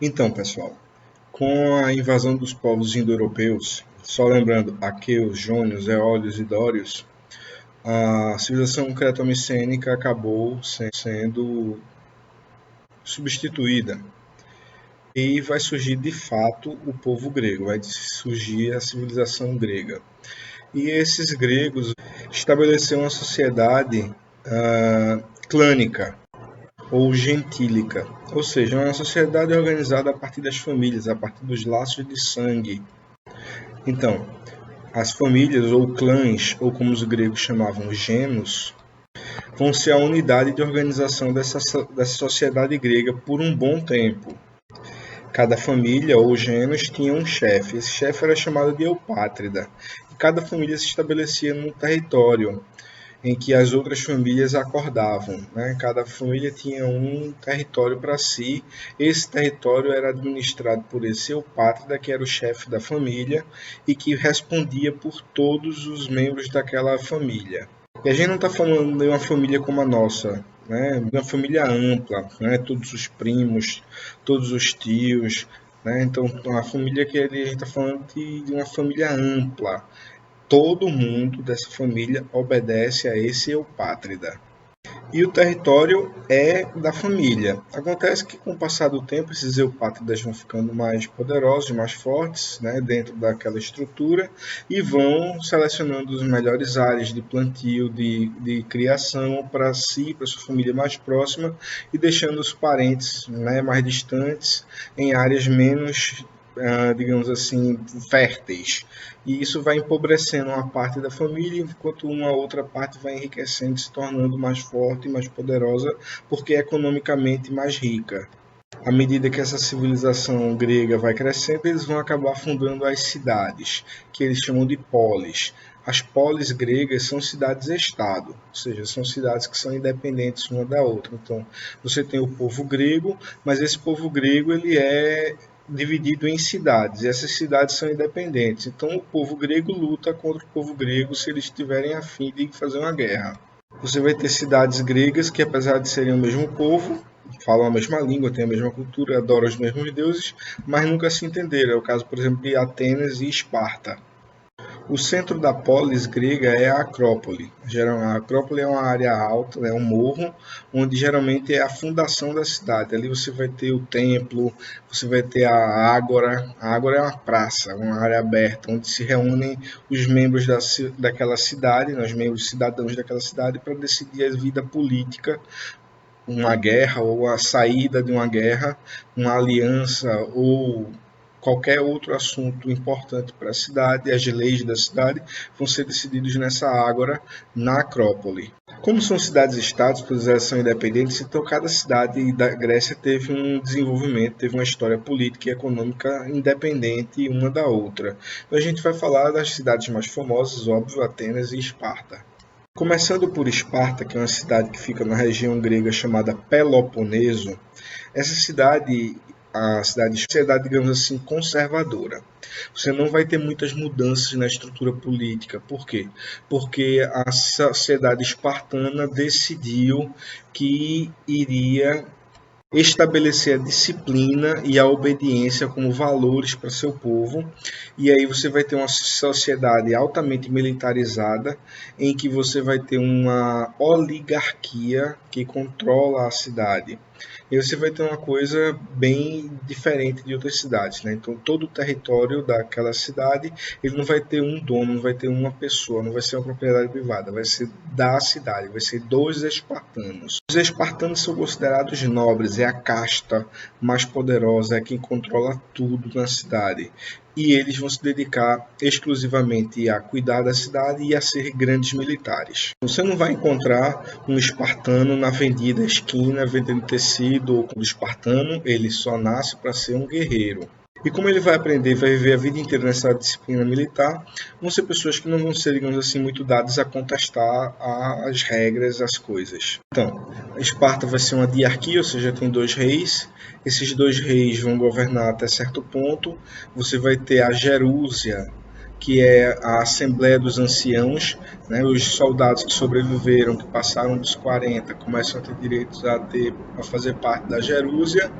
Então, pessoal, com a invasão dos povos indo-europeus, só lembrando aqueus, jônios, eólios e dórios, a civilização creto-micênica acabou sendo substituída e vai surgir de fato o povo grego, vai surgir a civilização grega. E esses gregos estabeleceram uma sociedade clânica ou gentílica, ou seja, uma sociedade organizada a partir das famílias, a partir dos laços de sangue. Então, as famílias ou clãs, ou como os gregos chamavam, genos, vão ser a unidade de organização dessa sociedade grega por um bom tempo. Cada família ou genos tinha um chefe. Esse chefe era chamado de eupátrida. E cada família se estabelecia num território em que as outras famílias acordavam. Né? Cada família tinha um território para si. Esse território era administrado por esse eupátrida, que era o chefe da família e que respondia por todos os membros daquela família. E a gente não está falando de uma família como a nossa, né? De uma família ampla, né? Todos os primos, todos os tios, né? Então, a família que a gente está falando de uma família ampla. Todo mundo dessa família obedece a esse eupátrida. E o território é da família. Acontece que com o passar do tempo esses eupátridas vão ficando mais poderosos, mais fortes, né, dentro daquela estrutura e vão selecionando as melhores áreas de plantio, de criação para si, para sua família mais próxima e deixando os parentes, né, mais distantes em áreas menos digamos assim, férteis. E isso vai empobrecendo uma parte da família, enquanto uma outra parte vai enriquecendo, se tornando mais forte, mais poderosa, porque é economicamente mais rica. À medida que essa civilização grega vai crescendo, eles vão acabar fundando as cidades, que eles chamam de polis. As polis gregas são cidades-estado, ou seja, são cidades que são independentes uma da outra. Então, você tem o povo grego, mas esse povo grego ele é dividido em cidades, e essas cidades são independentes. Então, o povo grego luta contra o povo grego se eles tiverem a fim de fazer uma guerra. Você vai ter cidades gregas que, apesar de serem o mesmo povo, falam a mesma língua, têm a mesma cultura, adoram os mesmos deuses, mas nunca se entenderam. É o caso, por exemplo, de Atenas e Esparta. O centro da polis grega é a Acrópole. A Acrópole é uma área alta, é um morro, onde geralmente é a fundação da cidade. Ali você vai ter o templo, você vai ter a ágora. A ágora é uma praça, uma área aberta, onde se reúnem os membros daquela cidade, os membros cidadãos daquela cidade, para decidir a vida política, uma guerra ou a saída de uma guerra, uma aliança ou qualquer outro assunto importante para a cidade, as leis da cidade vão ser decididos nessa ágora, na Acrópole. Como são cidades-estados, todas elas são independentes, então cada cidade da Grécia teve um desenvolvimento, teve uma história política e econômica independente uma da outra. Então a gente vai falar das cidades mais famosas, óbvio, Atenas e Esparta. Começando por Esparta, que é uma cidade que fica na região grega chamada Peloponeso, essa cidade, a cidade é uma sociedade, digamos assim, conservadora. Você não vai ter muitas mudanças na estrutura política. Por quê? Porque a sociedade espartana decidiu que iria estabelecer a disciplina e a obediência como valores para seu povo, e aí você vai ter uma sociedade altamente militarizada, em que você vai ter uma oligarquia que controla a cidade. E você vai ter uma coisa bem diferente de outras cidades, né? Então todo o território daquela cidade, ele não vai ter um dono, não vai ter uma pessoa, não vai ser uma propriedade privada, vai ser da cidade, vai ser dos espartanos. Os espartanos são considerados nobres, é a casta mais poderosa, é quem controla tudo na cidade. E eles vão se dedicar exclusivamente a cuidar da cidade e a ser grandes militares. Você não vai encontrar um espartano na vendida esquina vendendo tecido ou com o espartano, ele só nasce para ser um guerreiro. E como ele vai aprender, vai viver a vida inteira nessa disciplina militar, vão ser pessoas que não vão ser, digamos assim, muito dadas a contestar as regras, as coisas. Então, Esparta vai ser uma diarquia, ou seja, tem dois reis. Esses dois reis vão governar até certo ponto. Você vai ter a Gerúsia, que é a Assembleia dos Anciãos, né? Os soldados que sobreviveram, que passaram dos 40, começam a ter direitos a fazer parte da Gerúsia.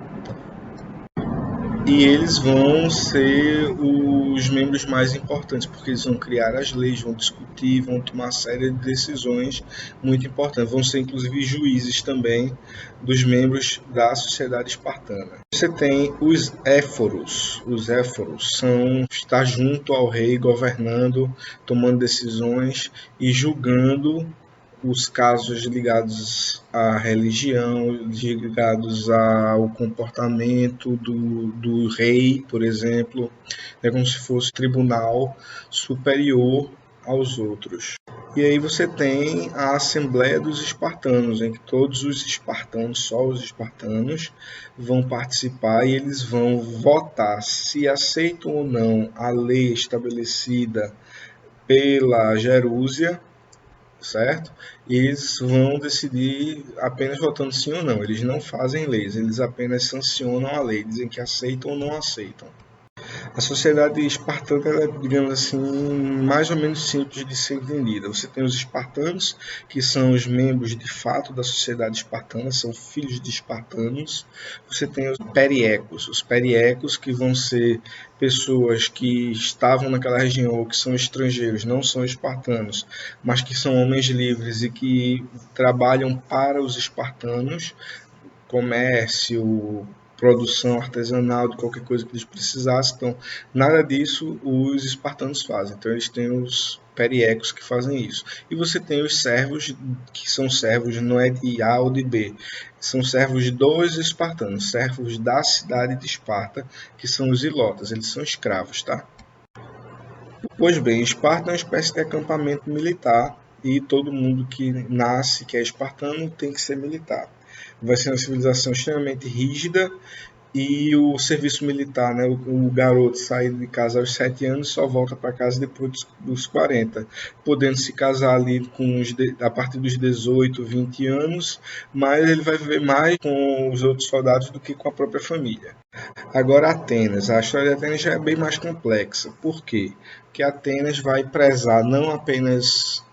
E eles vão ser os membros mais importantes, porque eles vão criar as leis, vão discutir, vão tomar uma série de decisões muito importantes. Vão ser, inclusive, juízes também dos membros da sociedade espartana. Você tem os éforos. Os éforos são estar junto ao rei, governando, tomando decisões e julgando os casos ligados à religião, ligados ao comportamento do rei, por exemplo, é como se fosse tribunal superior aos outros. E aí você tem a Assembleia dos Espartanos, em que todos os espartanos, só os espartanos, vão participar e eles vão votar se aceitam ou não a lei estabelecida pela Jerúsia, certo? E eles vão decidir apenas votando sim ou não. Eles não fazem leis, eles apenas sancionam a lei, dizem que aceitam ou não aceitam. A sociedade espartana é, digamos assim, mais ou menos simples de ser entendida. Você tem os espartanos, que são os membros de fato da sociedade espartana, são filhos de espartanos. Você tem os periecos que vão ser pessoas que estavam naquela região ou que são estrangeiros, não são espartanos, mas que são homens livres e que trabalham para os espartanos, comércio, produção artesanal de qualquer coisa que eles precisassem. Então, nada disso os espartanos fazem. Então, eles têm os periecos que fazem isso. E você tem os servos, que são servos não é de A ou de B, são servos dos espartanos, servos da cidade de Esparta, que são os ilotas, eles são escravos, tá? Pois bem, Esparta é uma espécie de acampamento militar e todo mundo que nasce, que é espartano, tem que ser militar. Vai ser uma civilização extremamente rígida e o serviço militar, né? O garoto sai de casa aos 7 anos e só volta para casa depois dos 40, podendo se casar ali a partir dos 18, 20 anos, mas ele vai viver mais com os outros soldados do que com a própria família. Agora, Atenas. A história de Atenas já é bem mais complexa. Por quê? Porque Atenas vai prezar não apenas